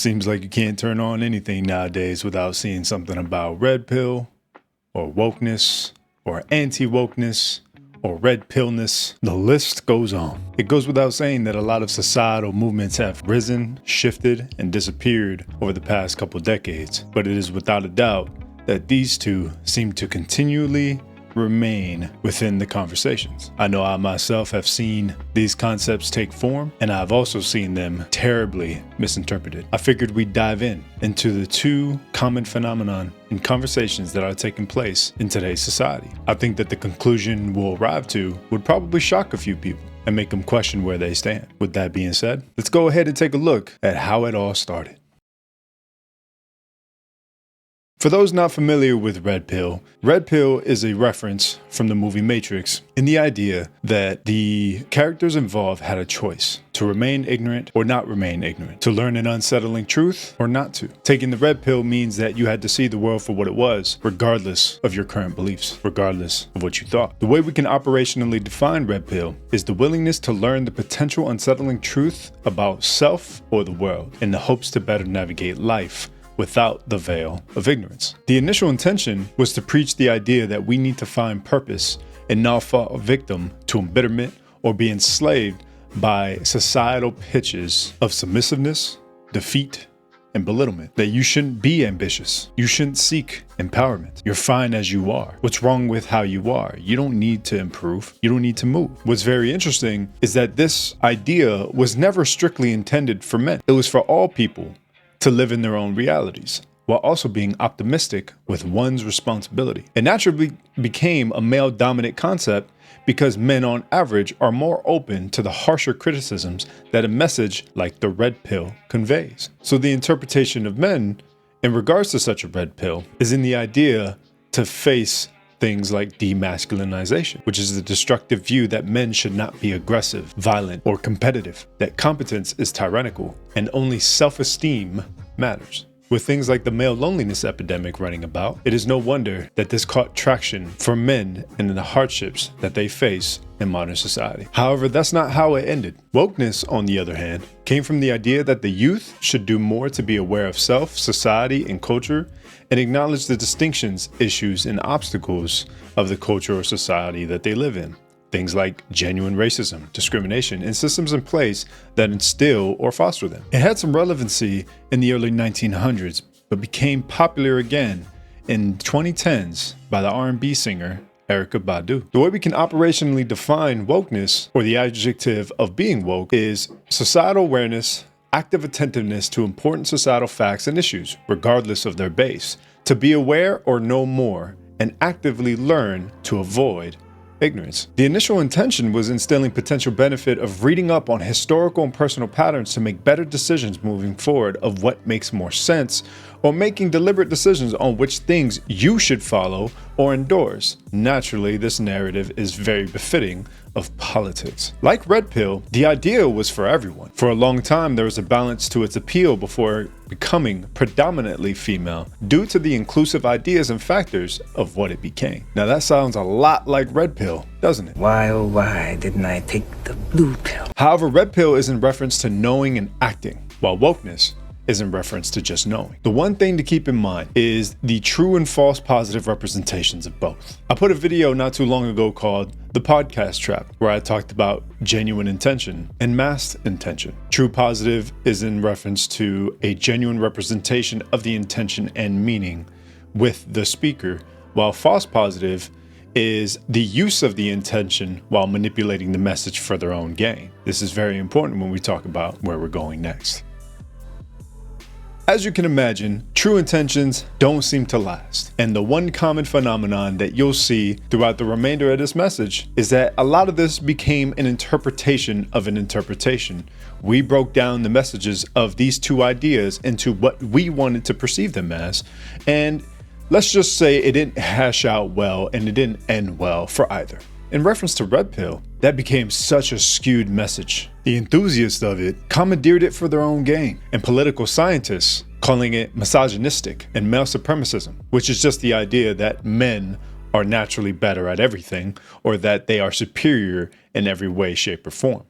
Seems like you can't turn on anything nowadays without seeing something about red pill, or wokeness, or anti-wokeness, or red pillness. The list goes on. It goes without saying that a lot of societal movements have risen, shifted, and disappeared over the past couple decades, but it is without a doubt that these two seem to continually remain within the conversations. I know I myself have seen these concepts take form, and I've also seen them terribly misinterpreted. I figured we'd dive into the two common phenomenon in conversations that are taking place in today's society. I think that the conclusion we'll arrive to would probably shock a few people and make them question where they stand. With that being said, let's go ahead and take a look at how it all started. For those not familiar with red pill is a reference from the movie Matrix in the idea that the characters involved had a choice to remain ignorant or not remain ignorant, to learn an unsettling truth or not to. Taking the red pill means that you had to see the world for what it was, regardless of your current beliefs, regardless of what you thought. The way we can operationally define red pill is the willingness to learn the potential unsettling truth about self or the world in the hopes to better navigate life without the veil of ignorance. The initial intention was to preach the idea that we need to find purpose and not fall a victim to embitterment or be enslaved by societal pitches of submissiveness, defeat, and belittlement. That you shouldn't be ambitious. You shouldn't seek empowerment. You're fine as you are. What's wrong with how you are? You don't need to improve. You don't need to move. What's very interesting is that this idea was never strictly intended for men. It was for all people to live in their own realities, while also being optimistic with one's responsibility. It naturally became a male-dominant concept because men on average are more open to the harsher criticisms that a message like the red pill conveys. So the interpretation of men in regards to such a red pill is in the idea to face things like demasculinization, which is the destructive view that men should not be aggressive, violent, or competitive, that competence is tyrannical, and only self-esteem matters. With things like the male loneliness epidemic running about, it is no wonder that this caught traction for men and the hardships that they face in modern society. However, that's not how it ended. Wokeness, on the other hand, came from the idea that the youth should do more to be aware of self, society, and culture, and acknowledge the distinctions, issues, and obstacles of the culture or society that they live in. Things like genuine racism, discrimination, and systems in place that instill or foster them. It had some relevancy in the early 1900s, but became popular again in 2010s by the R&B singer Erykah Badu. The way we can operationally define wokeness, or the adjective of being woke, is societal awareness, active attentiveness to important societal facts and issues, regardless of their base, to be aware or know more, and actively learn to avoid ignorance. The initial intention was instilling potential benefit of reading up on historical and personal patterns to make better decisions moving forward of what makes more sense, or making deliberate decisions on which things you should follow or endorse. Naturally, this narrative is very befitting of politics. Like red pill, the idea was for everyone. For a long time, there was a balance to its appeal before becoming predominantly female due to the inclusive ideas and factors of what it became. Now that sounds a lot like red pill, doesn't it? Why, oh why didn't I take the blue pill? However, red pill is in reference to knowing and acting, while wokeness is in reference to just knowing. The one thing to keep in mind is the true and false positive representations of both. I put a video not too long ago called The Podcast Trap, where I talked about genuine intention and masked intention. True positive is in reference to a genuine representation of the intention and meaning with the speaker, while false positive is the use of the intention while manipulating the message for their own gain. This is very important when we talk about where we're going next. As you can imagine, true intentions don't seem to last. And the one common phenomenon that you'll see throughout the remainder of this message is that a lot of this became an interpretation of an interpretation. We broke down the messages of these two ideas into what we wanted to perceive them as, and let's just say it didn't hash out well and it didn't end well for either. In reference to red pill, that became such a skewed message. The enthusiasts of it commandeered it for their own gain, and political scientists calling it misogynistic and male supremacism, which is just the idea that men are naturally better at everything, or that they are superior in every way, shape, or form.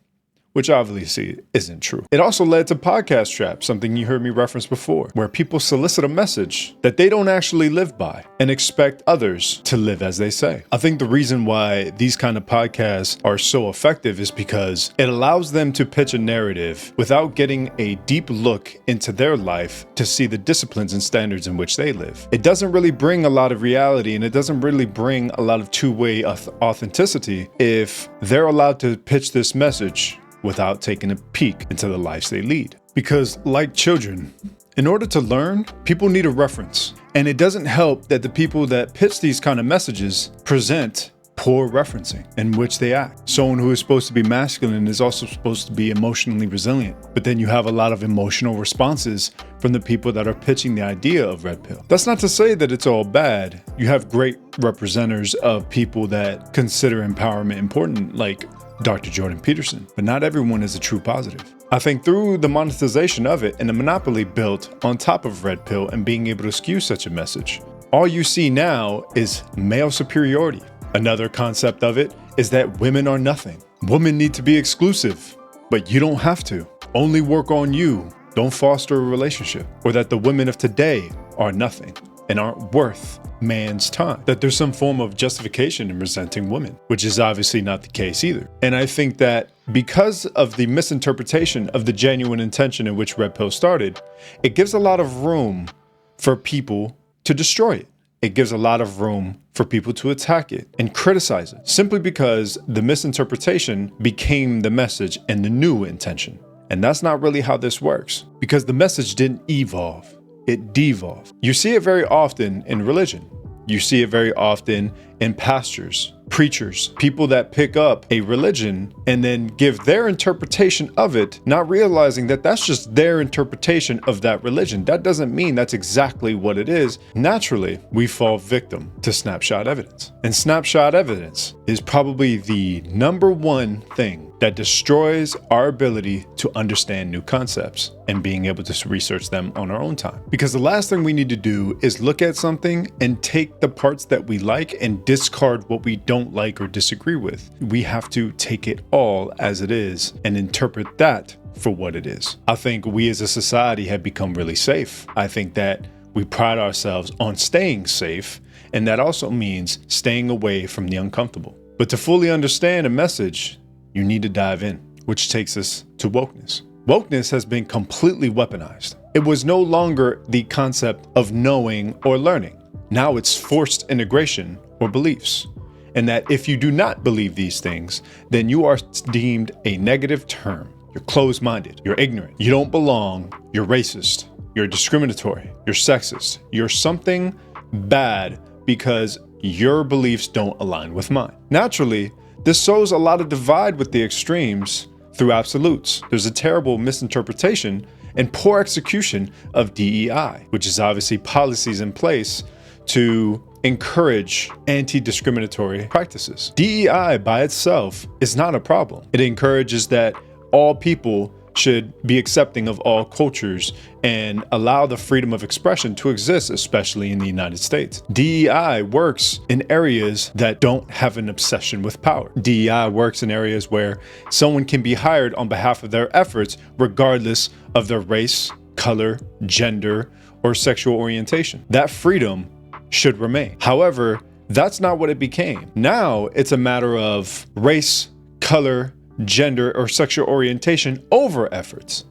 which obviously isn't true. It also led to podcast traps, something you heard me reference before, where people solicit a message that they don't actually live by and expect others to live as they say. I think the reason why these kind of podcasts are so effective is because it allows them to pitch a narrative without getting a deep look into their life to see the disciplines and standards in which they live. It doesn't really bring a lot of reality, and it doesn't really bring a lot of two-way authenticity if they're allowed to pitch this message without taking a peek into the lives they lead. Because like children, in order to learn, people need a reference. And it doesn't help that the people that pitch these kind of messages present poor referencing in which they act. Someone who is supposed to be masculine is also supposed to be emotionally resilient. But then you have a lot of emotional responses from the people that are pitching the idea of Red Pill. That's not to say that it's all bad. You have great representatives of people that consider empowerment important, like Dr. Jordan Peterson, but not everyone is a true positive. I think through the monetization of it and the monopoly built on top of Red Pill and being able to skew such a message, all you see now is male superiority. Another concept of it is that women are nothing. Women need to be exclusive, but you don't have to. Only work on you. Don't foster a relationship. Or that the women of today are nothing and aren't worth man's time. That there's some form of justification in resenting women, which is obviously not the case either. And I think that because of the misinterpretation of the genuine intention in which Red Pill started, it gives a lot of room for people to destroy it. It gives a lot of room for people to attack it and criticize it, simply because the misinterpretation became the message and the new intention. And that's not really how this works, because the message didn't evolve. It devolved. You see it very often in religion. You see it very often in pastors, preachers, people that pick up a religion and then give their interpretation of it, not realizing that that's just their interpretation of that religion. That doesn't mean that's exactly what it is. Naturally, we fall victim to snapshot evidence. And snapshot evidence is probably the number one thing that destroys our ability to understand new concepts and being able to research them on our own time. Because the last thing we need to do is look at something and take the parts that we like and discard what we don't like or disagree with. We have to take it all as it is and interpret that for what it is. I think we as a society have become really safe. I think that we pride ourselves on staying safe, and that also means staying away from the uncomfortable. But to fully understand a message, you need to dive in, which takes us to wokeness. Wokeness has been completely weaponized. It was no longer the concept of knowing or learning. Now it's forced integration or beliefs. And that if you do not believe these things, then you are deemed a negative term. You're closed-minded, you're ignorant, you don't belong, you're racist, you're discriminatory, you're sexist, you're something bad because your beliefs don't align with mine. Naturally, this sows a lot of divide with the extremes through absolutes. There's a terrible misinterpretation and poor execution of DEI, which is obviously policies in place to encourage anti-discriminatory practices. DEI by itself is not a problem. It encourages that all people should be accepting of all cultures and allow the freedom of expression to exist, especially in the United States. DEI works in areas that don't have an obsession with power. DEI works in areas where someone can be hired on behalf of their efforts, regardless of their race, color, gender, or sexual orientation. That freedom should remain. However, that's not what it became. Now it's a matter of race, color, gender, or sexual orientation over efforts.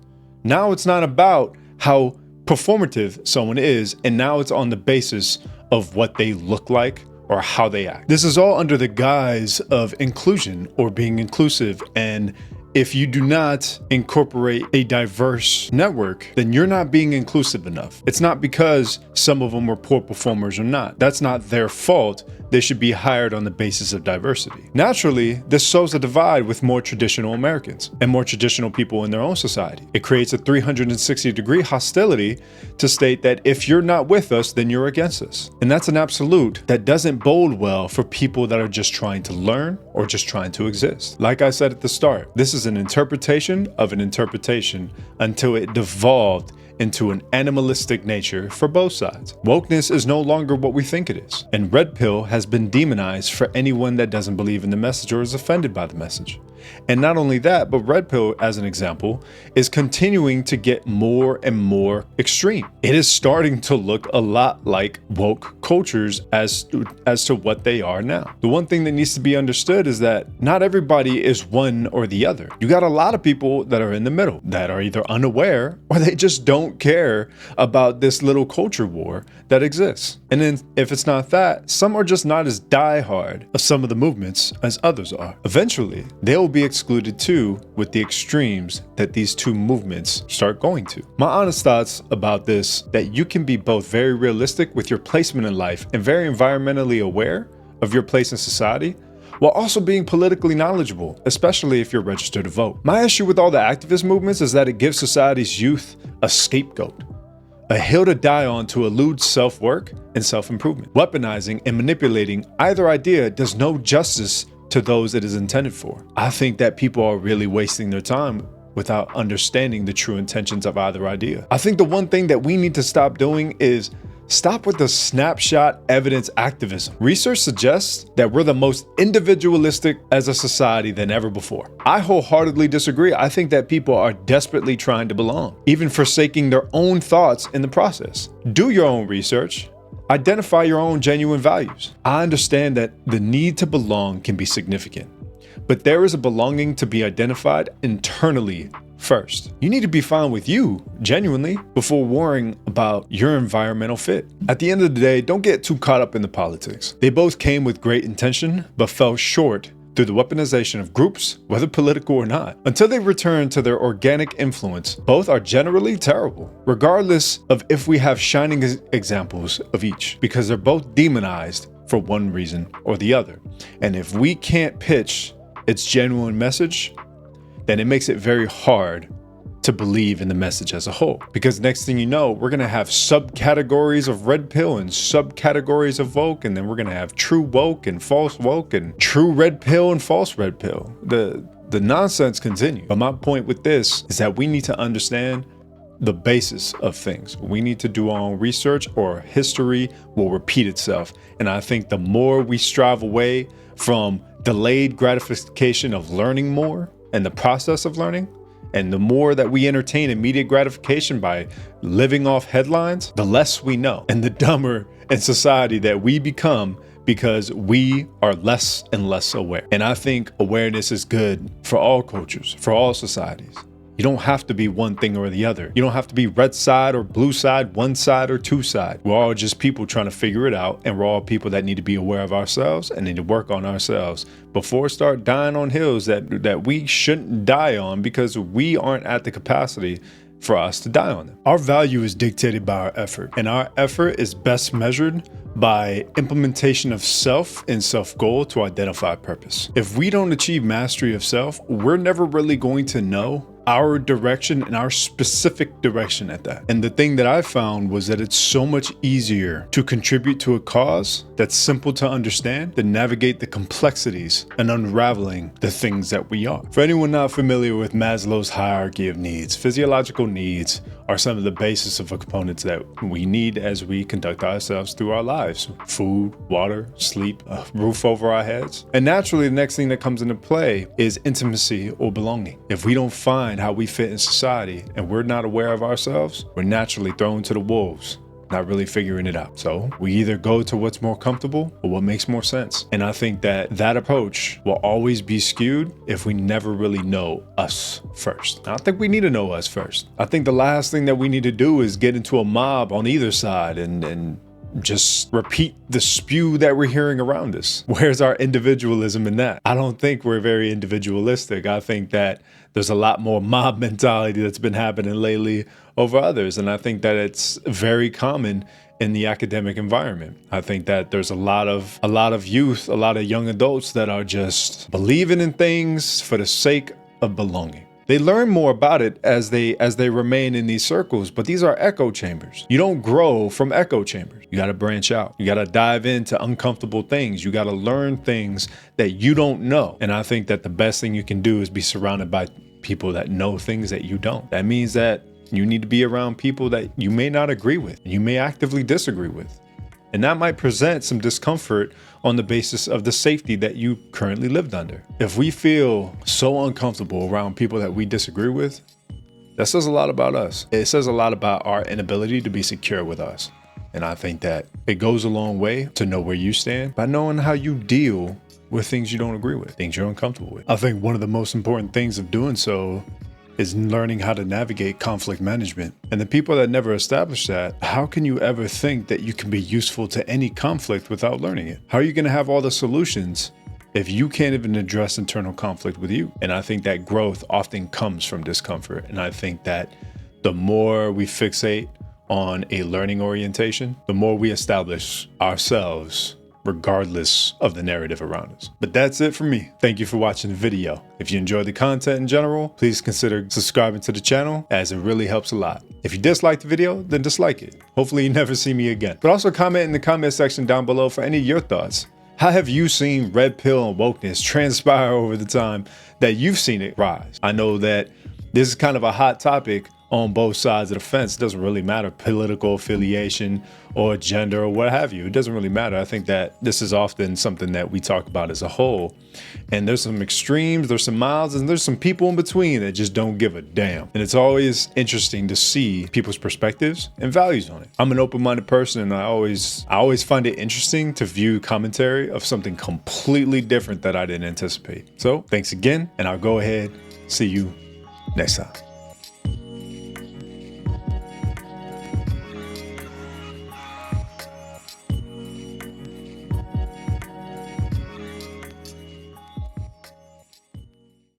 Now it's not about how performative someone is, and now it's on the basis of what they look like or how they act. This is all under the guise of inclusion or being inclusive, and if you do not incorporate a diverse network, then you're not being inclusive enough. It's not because some of them were poor performers or not. That's not their fault. They should be hired on the basis of diversity. Naturally, this sows a divide with more traditional Americans and more traditional people in their own society. It creates a 360-degree hostility to state that if you're not with us, then you're against us. And that's an absolute that doesn't bode well for people that are just trying to learn or just trying to exist. Like I said at the start, this is an interpretation of an interpretation until it devolved into an animalistic nature for both sides. Wokeness is no longer what we think it is, and red pill has been demonized for anyone that doesn't believe in the message or is offended by the message. And not only that, but red pill, as an example, is continuing to get more and more extreme. It is starting to look a lot like woke cultures as to what they are now. The one thing that needs to be understood is that not everybody is one or the other. You got a lot of people that are in the middle, that are either unaware or they just don't care about this little culture war that exists. And then if it's not that, some are just not as diehard of some of the movements as others are. Eventually, they'll be excluded too with the extremes that these two movements start going to. My honest thoughts about this, that you can be both very realistic with your placement in life and very environmentally aware of your place in society, while also being politically knowledgeable, especially if you're registered to vote. My issue with all the activist movements is that it gives society's youth a scapegoat, a hill to die on to elude self-work and self-improvement. Weaponizing and manipulating either idea does no justice to those it is intended for. I think that people are really wasting their time without understanding the true intentions of either idea. I think the one thing that we need to stop doing is stop with the snapshot evidence activism. Research suggests that we're the most individualistic as a society than ever before. I wholeheartedly disagree. I think that people are desperately trying to belong, even forsaking their own thoughts in the process. Do your own research. Identify your own genuine values. I understand that the need to belong can be significant, but there is a belonging to be identified internally first. You need to be fine with you, genuinely, before worrying about your environmental fit. At the end of the day, don't get too caught up in the politics. They both came with great intention, but fell short through the weaponization of groups, whether political or not. Until they return to their organic influence, both are generally terrible, regardless of if we have shining examples of each, because they're both demonized for one reason or the other. And if we can't pitch its genuine message, then it makes it very hard to believe in the message as a whole. Because next thing you know, we're gonna have subcategories of red pill and subcategories of woke, and then we're gonna have true woke and false woke and true red pill and false red pill. The nonsense continues. But my point with this is that we need to understand the basis of things. We need to do our own research, or history will repeat itself. And I think the more we strive away from delayed gratification of learning more and the process of learning, and the more that we entertain immediate gratification by living off headlines, the less we know and the dumber in society that we become, because we are less and less aware. And I think awareness is good for all cultures, for all societies. You don't have to be one thing or the other. You don't have to be red side or blue side, one side or two side. We're all just people trying to figure it out, and we're all people that need to be aware of ourselves and need to work on ourselves before start dying on hills that we shouldn't die on, because we aren't at the capacity for us to die on them. Our value is dictated by our effort, and our effort is best measured by implementation of self and self-goal to identify purpose. If we don't achieve mastery of self, we're never really going to know our direction and our specific direction at that. And the thing that I found was that it's so much easier to contribute to a cause that's simple to understand than navigate the complexities and unraveling the things that we are. For anyone not familiar with Maslow's hierarchy of needs, physiological needs are some of the basis of components that we need as we conduct ourselves through our lives. Food, water, sleep, a roof over our heads. And naturally, the next thing that comes into play is intimacy or belonging. If we don't find how we fit in society and we're not aware of ourselves, we're naturally thrown to the wolves, not really figuring it out. So we either go to what's more comfortable or what makes more sense. And I think that approach will always be skewed if we never really know us first. I don't think we need to know us first. I think the last thing that we need to do is get into a mob on either side and just repeat the spew that we're hearing around us. Where's our individualism in that? I don't think we're very individualistic. I think that there's a lot more mob mentality that's been happening lately over others. And I think that it's very common in the academic environment. I think that there's a lot of youth, a lot of young adults that are just believing in things for the sake of belonging. They learn more about it as they remain in these circles, but these are echo chambers. You don't grow from echo chambers. You got to branch out. You got to dive into uncomfortable things. You got to learn things that you don't know. And I think that the best thing you can do is be surrounded by people that know things that you don't. That means that You need to be around people that you may not agree with, and you may actively disagree with. And that might present some discomfort on the basis of the safety that you currently lived under. If we feel so uncomfortable around people that we disagree with, that says a lot about us. It says a lot about our inability to be secure with us. And I think that it goes a long way to know where you stand by knowing how you deal with things you don't agree with, things you're uncomfortable with. I think one of the most important things of doing so is learning how to navigate conflict management. And the people that never establish that, how can you ever think that you can be useful to any conflict without learning it? How are you going to have all the solutions if you can't even address internal conflict with you? And I think that growth often comes from discomfort. And I think that the more we fixate on a learning orientation, the more we establish ourselves regardless of the narrative around us. But that's it for me. Thank you for watching the video. If you enjoyed the content in general, please consider subscribing to the channel, as it really helps a lot. If you disliked the video, then dislike it. Hopefully you never see me again. But also comment in the comment section down below for any of your thoughts. How have you seen red pill and wokeness transpire over the time that you've seen it rise? I know that this is kind of a hot topic on both sides of the fence. It doesn't really matter political affiliation or gender or what have you. It doesn't really matter. I think that this is often something that we talk about as a whole. And there's some extremes, there's some miles, and there's some people in between that just don't give a damn. And it's always interesting to see people's perspectives and values on it. I'm an open-minded person, and I always find it interesting to view commentary of something completely different that I didn't anticipate. So thanks again, and I'll go ahead, see you next time.